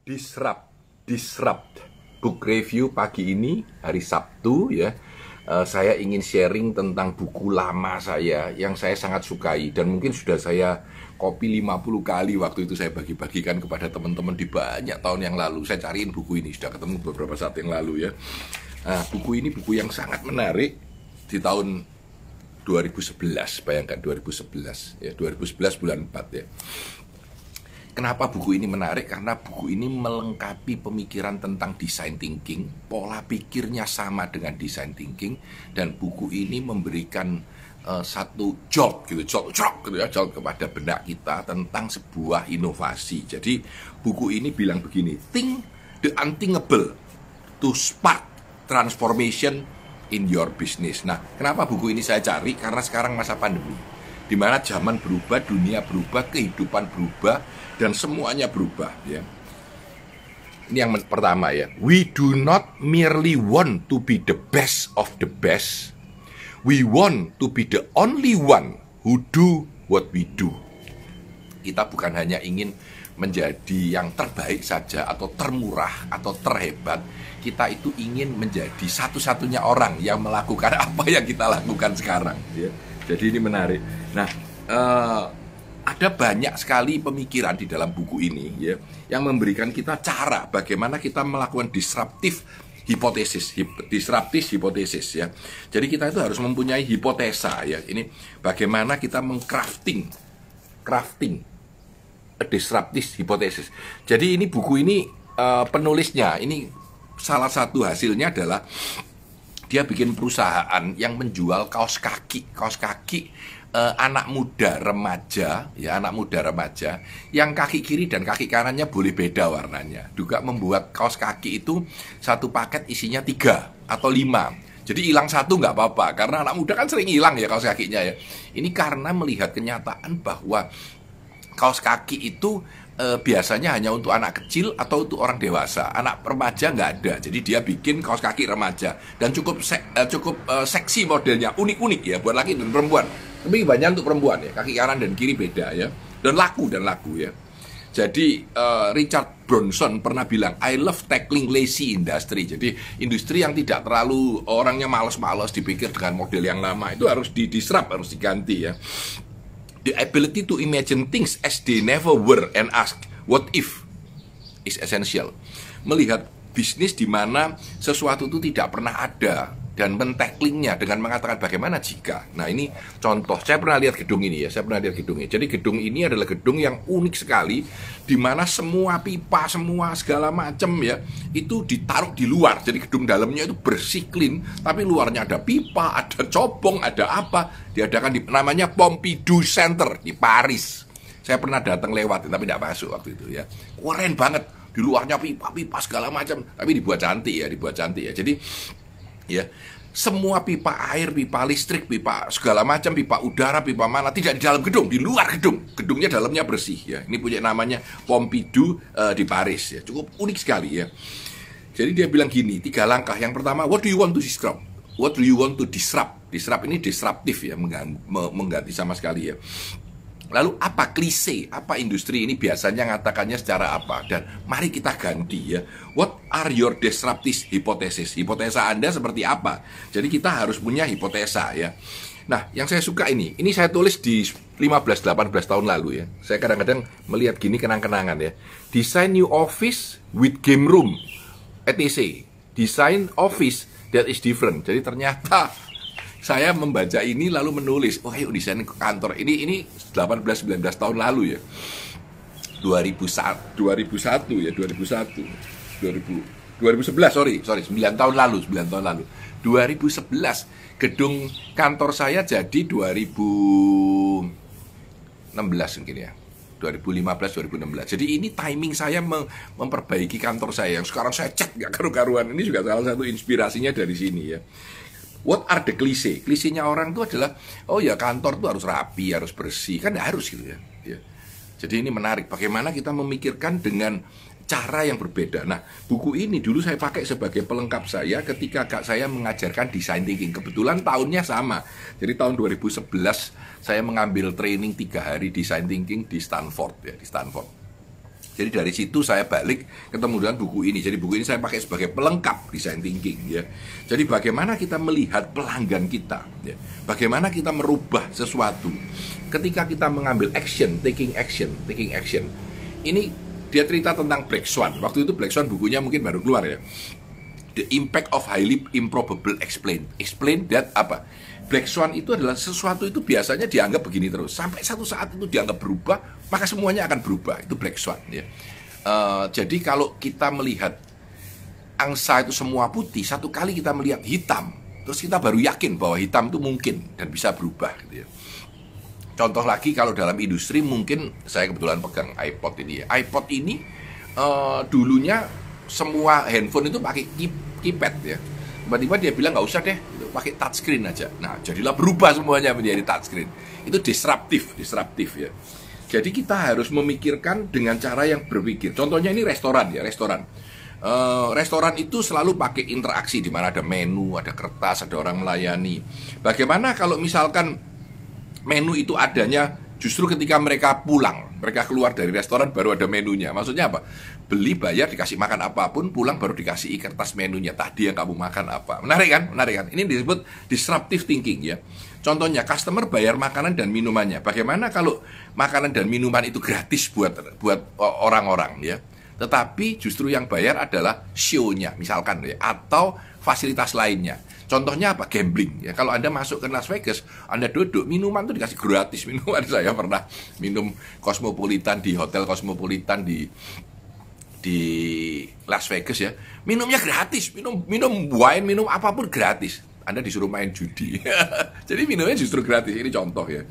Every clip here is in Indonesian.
Disrupt book review pagi ini hari Sabtu ya. Saya ingin sharing tentang buku lama saya yang saya sangat sukai dan mungkin sudah saya copy 50 kali. Waktu itu saya bagi-bagikan kepada teman-teman di banyak tahun yang lalu. Saya cariin buku ini, sudah ketemu beberapa saat yang lalu ya. Nah, buku ini buku yang sangat menarik di tahun 2011, bayangkan 2011 ya, 2011 bulan 4 ya. Kenapa buku ini menarik? Karena buku ini melengkapi pemikiran tentang design thinking, pola pikirnya sama dengan design thinking, dan buku ini memberikan satu jolt gitu ya, jolt kepada benak kita tentang sebuah inovasi. Jadi buku ini bilang begini, think the unthinkable to spark transformation in your business. Nah, kenapa buku ini saya cari? Karena sekarang masa pandemi, di mana zaman berubah, dunia berubah, kehidupan berubah, dan semuanya berubah ya. Ini yang pertama ya. We do not merely want to be the best of the best. We want to be the only one who do what we do. Kita bukan hanya ingin menjadi yang terbaik saja atau termurah atau terhebat. Kita itu ingin menjadi satu-satunya orang yang melakukan apa yang kita lakukan sekarang ya. Jadi ini menarik. Nah, ada banyak sekali pemikiran di dalam buku ini ya, yang memberikan kita cara bagaimana kita melakukan disruptive hipotesis ya. Jadi kita itu harus mempunyai hipotesa ya. Ini bagaimana kita crafting a disruptive hypothesis. Jadi ini buku ini penulisnya ini salah satu hasilnya adalah dia bikin perusahaan yang menjual kaos kaki anak muda remaja yang kaki kiri dan kaki kanannya boleh beda warnanya. Juga membuat kaos kaki itu satu paket isinya 3 atau 5. Jadi hilang satu nggak apa-apa, karena anak muda kan sering hilang ya kaos kakinya ya. Ini karena melihat kenyataan bahwa kaos kaki itu biasanya hanya untuk anak kecil atau untuk orang dewasa. Anak remaja nggak ada. Jadi dia bikin kaos kaki remaja dan cukup seksi modelnya, unik-unik ya buat laki dan perempuan. Tapi banyak untuk perempuan ya, kaki kanan dan kiri beda ya. Dan laku ya. Jadi Richard Branson pernah bilang, I love tackling lazy industry. Jadi industri yang tidak terlalu orangnya malas-malas dipikir dengan model yang lama itu harus disrupt, harus diganti ya. The ability to imagine things as they never were and ask what if is essential. Melihat bisnis di mana sesuatu itu tidak pernah ada dan men-tacklingnya dengan mengatakan bagaimana jika. Nah, ini contoh. Saya pernah lihat gedung ini ya. Jadi gedung ini adalah gedung yang unik sekali, di mana semua pipa, semua segala macam ya itu ditaruh di luar. Jadi gedung dalamnya itu bersih, clean, tapi luarnya ada pipa, ada cobong, ada apa. Diadakan di namanya Pompidou Center di Paris. Saya pernah datang lewat tapi tidak masuk waktu itu ya. Keren banget. Di luarnya pipa-pipa segala macam, tapi dibuat cantik ya. Jadi ya, semua pipa air, pipa listrik, pipa segala macam, pipa udara, pipa mana tidak di dalam gedung, di luar gedung. Gedungnya dalamnya bersih ya. Ini punya namanya Pompidou di Paris ya. Cukup unik sekali ya. Jadi dia bilang gini, 3 langkah. Yang pertama, what do you want to disrupt? What do you want to disrupt? Disrupt ini disruptif ya, mengganti sama sekali ya. Lalu apa klise, apa industri ini biasanya ngatakannya secara apa? Dan mari kita ganti ya. What are your disruptive hypothesis? Hipotesa Anda seperti apa? Jadi kita harus punya hipotesa ya. Nah, yang saya suka ini saya tulis di 15-18 tahun lalu ya. Saya kadang-kadang melihat gini kenang-kenangan ya. Design new office with game room, etc. Design office that is different. Jadi ternyata saya membaca ini lalu menulis, oh ayo desain kantor. Ini 18-19 tahun lalu ya. 2011 sorry 9 tahun lalu 2011 gedung kantor saya jadi 2016 mungkin ya, 2015-2016. Jadi ini timing saya memperbaiki kantor saya yang sekarang saya cat gak karu-karuan. Ini juga salah satu inspirasinya dari sini ya. What are the klise? Klisenya orang itu adalah, oh ya kantor itu harus rapi, harus bersih. Kan harus gitu ya. Jadi ini menarik, bagaimana kita memikirkan dengan cara yang berbeda. Nah, buku ini dulu saya pakai sebagai pelengkap saya ketika kak saya mengajarkan design thinking. Kebetulan tahunnya sama. Jadi tahun 2011 saya mengambil training 3 hari design thinking di Stanford ya, di Stanford. Jadi dari situ saya balik ketemu dengan buku ini. Jadi buku ini saya pakai sebagai pelengkap design thinking ya. Jadi bagaimana kita melihat pelanggan kita ya. Bagaimana kita merubah sesuatu. Ketika kita mengambil action, taking action. Ini dia cerita tentang Black Swan. Waktu itu Black Swan bukunya mungkin baru keluar ya. The Impact of Highly Improbable Explain that apa? Black Swan itu adalah sesuatu itu biasanya dianggap begini terus. Sampai satu saat itu dianggap berubah, maka semuanya akan berubah. Itu Black Swan ya. Jadi kalau kita melihat angsa itu semua putih, satu kali kita melihat hitam, terus kita baru yakin bahwa hitam itu mungkin dan bisa berubah gitu ya. Contoh lagi kalau dalam industri mungkin saya kebetulan pegang iPod ini ya. iPod ini dulunya semua handphone itu pakai keypad ya. Tiba-tiba dia bilang nggak usah deh, pakai touchscreen aja. Nah, jadilah berubah semuanya menjadi touchscreen. Itu disruptif ya. Jadi kita harus memikirkan dengan cara yang berpikir. Contohnya ini restoran ya, restoran. Restoran itu selalu pakai interaksi di mana ada menu, ada kertas, ada orang melayani. Bagaimana kalau misalkan menu itu adanya justru ketika mereka pulang, mereka keluar dari restoran baru ada menunya. Maksudnya apa? Beli, bayar, dikasih makan apapun, pulang baru dikasih kertas menunya. Tadi yang kamu makan apa? Menarik kan? Ini disebut disruptive thinking ya. Contohnya customer bayar makanan dan minumannya. Bagaimana kalau makanan dan minuman itu gratis buat orang-orang ya? Tetapi justru yang bayar adalah show-nya misalkan ya, atau fasilitas lainnya. Contohnya apa? Gambling ya. Kalau Anda masuk ke Las Vegas, Anda duduk, minuman tuh dikasih gratis. Minuman saya pernah minum Cosmopolitan di Hotel Cosmopolitan di Las Vegas ya. Minumnya gratis, minum wine, minum apapun gratis. Anda disuruh main judi. Jadi minumnya justru gratis. Ini contoh ya.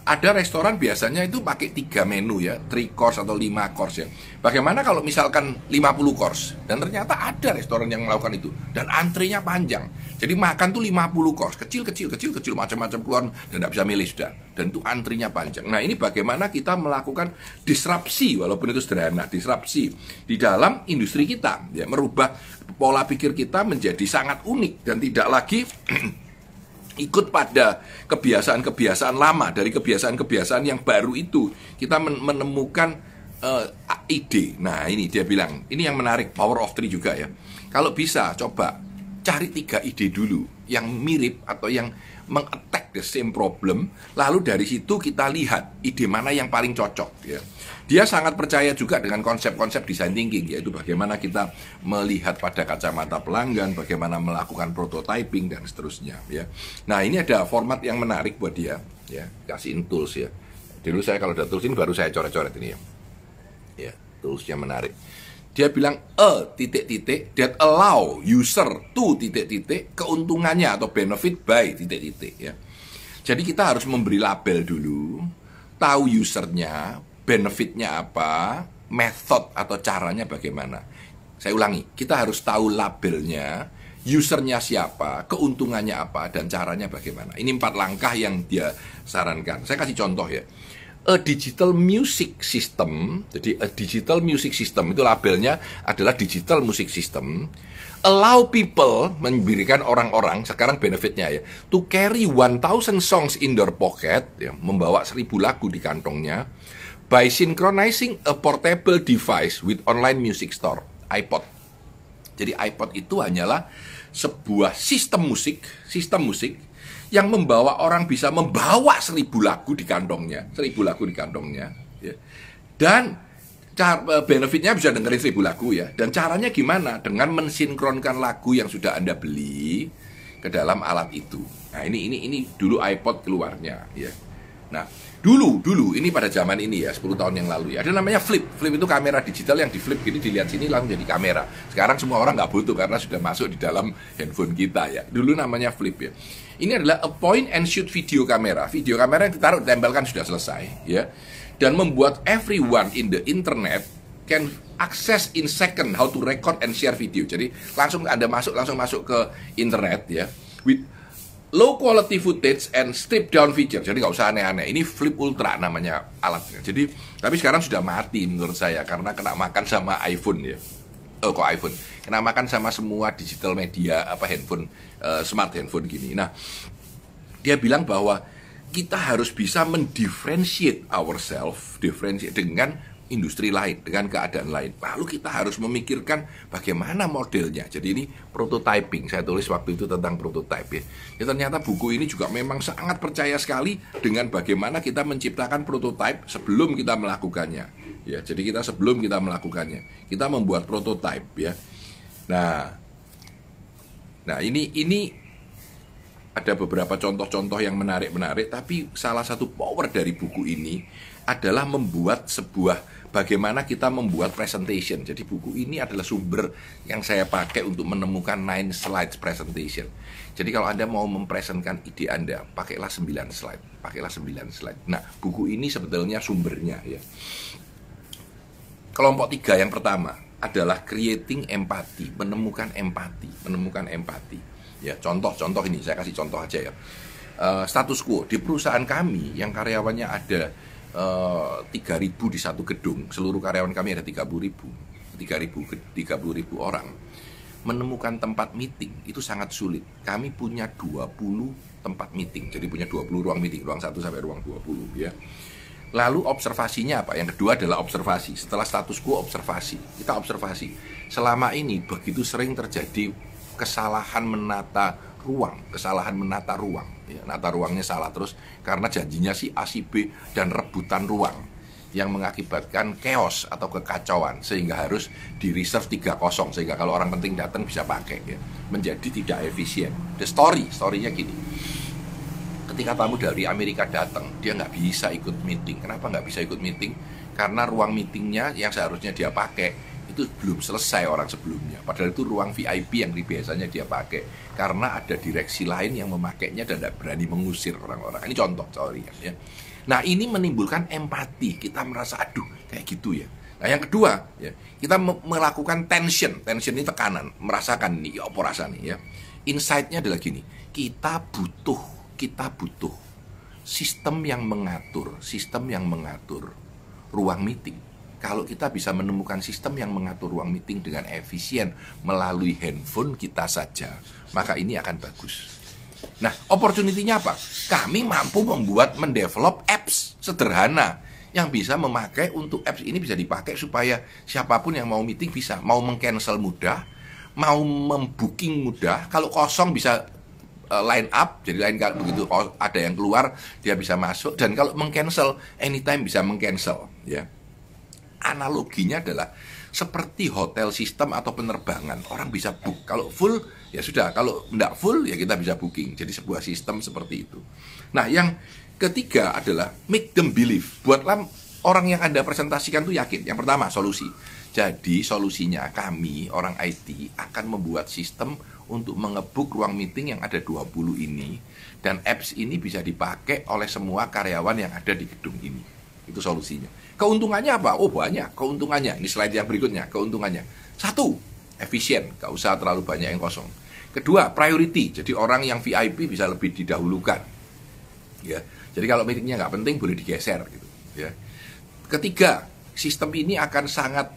Ada restoran biasanya itu pakai 3 menu ya, 3 course atau 5 course ya. Bagaimana kalau misalkan 50 course? Dan ternyata ada restoran yang melakukan itu dan antrinya panjang. Jadi makan tuh 50 course, kecil macam-macam keluar dan tidak bisa milih sudah. Dan itu antrinya panjang. Nah, ini bagaimana kita melakukan disrupsi walaupun itu sederhana, disrupsi di dalam industri kita ya, merubah pola pikir kita menjadi sangat unik dan tidak lagi ikut pada kebiasaan-kebiasaan lama. Dari kebiasaan-kebiasaan yang baru itu kita menemukan ide. Nah, ini dia bilang, ini yang menarik, power of three juga ya. Kalau bisa coba cari 3 ide dulu yang mirip atau yang meng-attack the same problem, lalu dari situ kita lihat ide mana yang paling cocok ya. Dia sangat percaya juga dengan konsep-konsep design thinking, yaitu bagaimana kita melihat pada kacamata pelanggan, bagaimana melakukan prototyping dan seterusnya ya. Nah, ini ada format yang menarik buat dia ya, kasihin tools ya. Dulu saya kalau ada tools ini baru saya coret-coret ini ya. Ya, toolsnya menarik. Dia bilang that allow user to keuntungannya atau benefit by ya. Jadi kita harus memberi label dulu, tahu usernya, benefitnya apa, method atau caranya bagaimana. Saya ulangi, kita harus tahu labelnya, usernya siapa, keuntungannya apa, dan caranya bagaimana. Ini 4 langkah yang dia sarankan. Saya kasih contoh ya. A digital music system, jadi a digital music system itu labelnya adalah digital music system, allow people, memberikan orang-orang, sekarang benefitnya ya, to carry 1000 songs in their pocket, ya, membawa 1000 lagu di kantongnya, by synchronizing a portable device with online music store, iPod. Jadi iPod itu hanyalah sebuah sistem musik yang membawa orang bisa membawa 1000 lagu di kantongnya, ya. Dan benefitnya bisa dengerin 1000 lagu ya. Dan caranya gimana? Dengan mensinkronkan lagu yang sudah Anda beli ke dalam alat itu. Nah, ini dulu iPod keluarnya ya. Nah, dulu ini pada zaman ini ya, 10 tahun yang lalu ya, ada namanya flip. Flip itu kamera digital yang di flip gini, dilihat sini langsung jadi kamera. Sekarang semua orang nggak butuh karena sudah masuk di dalam handphone kita ya. Dulu namanya flip ya. Ini adalah a point and shoot video kamera. Video kamera yang ditaruh, ditempelkan sudah selesai ya. Dan membuat everyone in the internet can access in second how to record and share video. Jadi langsung Anda langsung masuk ke internet ya, with low quality footage and strip down feature. Jadi nggak usah aneh-aneh. Ini Flip Ultra namanya alatnya. Jadi tapi sekarang sudah mati menurut saya karena kena makan sama iPhone ya. Kok iPhone? Kena makan sama semua digital media handphone, smart handphone gini. Nah, dia bilang bahwa kita harus bisa mendifferentiate ourselves, dengan industri lain, dengan keadaan lain. Lalu kita harus memikirkan bagaimana modelnya. Jadi ini prototyping, saya tulis waktu itu tentang prototype ya. Ya ternyata buku ini juga memang sangat percaya sekali dengan bagaimana kita menciptakan prototype sebelum kita melakukannya. Ya, jadi kita sebelum kita melakukannya, kita membuat prototype ya. Nah ini ada beberapa contoh-contoh yang menarik-menarik, tapi salah satu power dari buku ini adalah membuat bagaimana kita membuat presentation. Jadi buku ini adalah sumber yang saya pakai untuk menemukan 9 slides presentation. Jadi kalau Anda mau mempresentkan ide Anda, pakailah 9 slide. Pakailah 9 slide. Nah, buku ini sebetulnya sumbernya ya. Kelompok 3 yang pertama adalah creating empathy, menemukan empati. Ya, contoh ini saya kasih contoh aja ya. Status quo di perusahaan kami yang karyawannya ada 3.000 di satu gedung, seluruh karyawan kami ada 30.000 orang. Menemukan tempat meeting itu sangat sulit. Kami punya 20 tempat meeting, jadi punya 20 ruang meeting, ruang 1 sampai ruang 20 ya. Lalu observasinya apa? Yang kedua adalah observasi. Setelah status quo observasi. Kita observasi. Selama ini begitu sering terjadi kesalahan menata ruang. Ya, nata ruangnya salah terus karena janjinya si A si B dan rebutan ruang yang mengakibatkan chaos atau kekacauan sehingga harus di reserve 3 kosong sehingga kalau orang penting datang bisa pakai ya. Menjadi tidak efisien. The story-nya gini. Ketika tamu dari Amerika datang, dia nggak bisa ikut meeting. Kenapa nggak bisa ikut meeting? Karena ruang meetingnya yang seharusnya dia pakai itu belum selesai orang sebelumnya. Padahal itu ruang VIP yang biasanya dia pakai. Karena ada direksi lain yang memakainya dan tidak berani mengusir orang-orang. Ini contoh ya. Nah ini menimbulkan empati. Kita merasa aduh kayak gitu ya. Nah yang kedua ya, kita melakukan tension. Tension ini tekanan. Merasakan nih apa rasanya ya. Insight-nya adalah gini. Kita butuh sistem yang mengatur ruang meeting. Kalau kita bisa menemukan sistem yang mengatur ruang meeting dengan efisien melalui handphone kita saja, maka ini akan bagus. Nah, opportunity-nya apa? Kami mampu mendevelop apps sederhana yang bisa memakai untuk apps ini bisa dipakai supaya siapapun yang mau meeting bisa, mau meng-cancel mudah, mau membooking mudah, kalau kosong bisa line up, jadi lain kalau begitu ada yang keluar dia bisa masuk, dan kalau meng-cancel anytime bisa meng-cancel ya. Analoginya adalah seperti hotel sistem atau penerbangan, orang bisa book, kalau full ya sudah, kalau tidak full ya kita bisa booking. Jadi sebuah sistem seperti itu. Nah yang ketiga adalah make them believe, buatlah orang yang Anda presentasikan tuh yakin. Yang pertama solusi. Jadi solusinya kami orang IT akan membuat sistem untuk mengebuk ruang meeting yang ada 20 ini, dan apps ini bisa dipakai oleh semua karyawan yang ada di gedung ini. Itu solusinya. Keuntungannya apa? Oh banyak keuntungannya. Ini slide yang berikutnya. Keuntungannya 1, efisien, gak usah terlalu banyak yang kosong. Kedua, priority. Jadi orang yang VIP bisa lebih didahulukan ya. Jadi kalau meetingnya nggak penting boleh digeser gitu ya. Ketiga, sistem ini akan sangat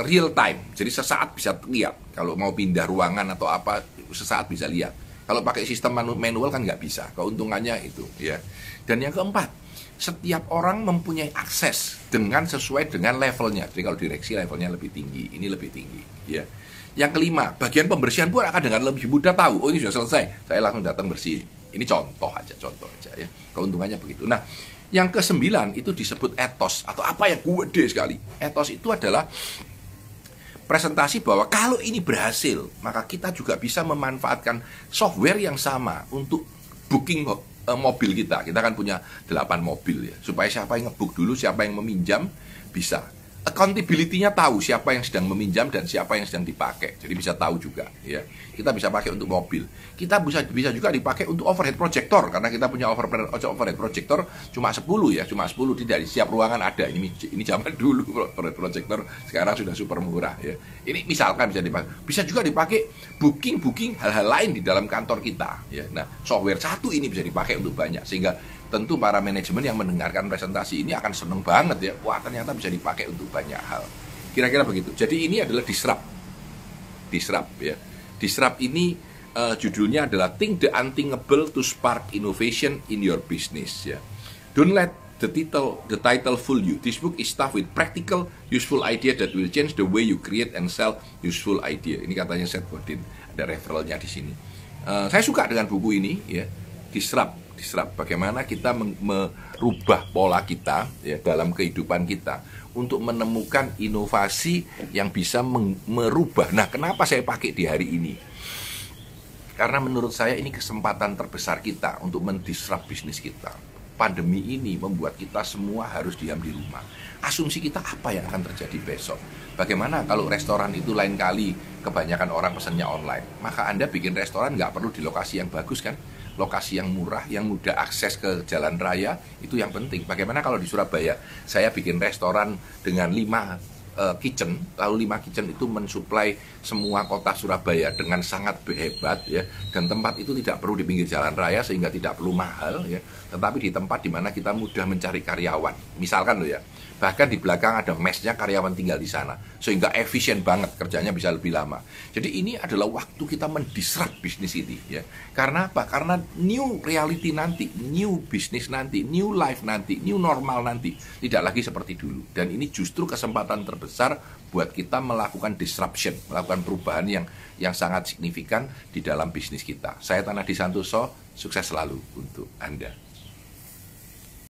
real time. Jadi sesaat bisa lihat. Kalau mau pindah ruangan atau apa, sesaat bisa lihat. Kalau pakai sistem manual kan nggak bisa. Keuntungannya itu ya. Dan yang keempat, setiap orang mempunyai akses sesuai dengan levelnya. Jadi kalau direksi levelnya lebih tinggi, ini lebih tinggi ya. Yang kelima, bagian pembersihan pun akan dengan lebih mudah tahu, oh ini sudah selesai, saya langsung datang bersih. Ini contoh aja ya. Keuntungannya begitu. Nah, yang ke-9 itu disebut ethos atau apa yang gede sekali. Ethos itu adalah presentasi bahwa kalau ini berhasil, maka kita juga bisa memanfaatkan software yang sama untuk booking mobil kita. Kita kan punya 8 mobil ya. Supaya siapa yang nge-book dulu, siapa yang meminjam bisa. Accountability-nya tahu siapa yang sedang meminjam dan siapa yang sedang dipakai. Jadi bisa tahu juga ya. Kita bisa pakai untuk mobil. Kita bisa juga dipakai untuk overhead projector karena kita punya overhead projector cuma 10 ya, cuma 10 tidak di setiap ruangan ada. Ini zaman dulu overhead projector, sekarang sudah super murah ya. Ini misalkan bisa dipakai. Bisa juga dipakai booking hal-hal lain di dalam kantor kita ya. Nah, software satu ini bisa dipakai untuk banyak sehingga tentu para manajemen yang mendengarkan presentasi ini akan seneng banget ya. Wah, ternyata bisa dipakai untuk banyak hal. Kira-kira begitu. Jadi ini adalah disrupt ya. Disrupt ini judulnya adalah Think the Unthinkable to Spark Innovation in Your Business ya. Don't let The title fool you. This book is stuffed with practical, useful idea that will change the way you create and sell useful idea. Ini katanya Seth Godin, ada referralnya di sini. Saya suka dengan buku ini, ya. Disrupt. Bagaimana kita merubah pola kita, ya, dalam kehidupan kita untuk menemukan inovasi yang bisa merubah. Nah, kenapa saya pakai di hari ini? Karena menurut saya ini kesempatan terbesar kita untuk mendisrupt bisnis kita. Pandemi ini membuat kita semua harus diam di rumah. Asumsi kita apa yang akan terjadi besok? Bagaimana kalau restoran itu lain kali kebanyakan orang pesannya online? Maka Anda bikin restoran nggak perlu di lokasi yang bagus kan? Lokasi yang murah, yang mudah akses ke jalan raya, itu yang penting. Bagaimana kalau di Surabaya, saya bikin restoran dengan 5 kitchen, lalu 5 kitchen itu mensuplai semua kota Surabaya dengan sangat hebat, ya, dan tempat itu tidak perlu di pinggir jalan raya sehingga tidak perlu mahal, ya, tetapi di tempat di mana kita mudah mencari karyawan, misalkan loh ya, bahkan di belakang ada mesnya, karyawan tinggal di sana, sehingga efisien banget, kerjanya bisa lebih lama. Jadi ini adalah waktu kita mendisrupt bisnis ini, ya. Karena apa? Karena new reality nanti, new business nanti, new life nanti, new normal nanti tidak lagi seperti dulu. Dan ini justru kesempatan terbesar buat kita melakukan disruption, melakukan perubahan yang sangat signifikan di dalam bisnis kita. Saya Tanah Di Santoso, sukses selalu untuk Anda.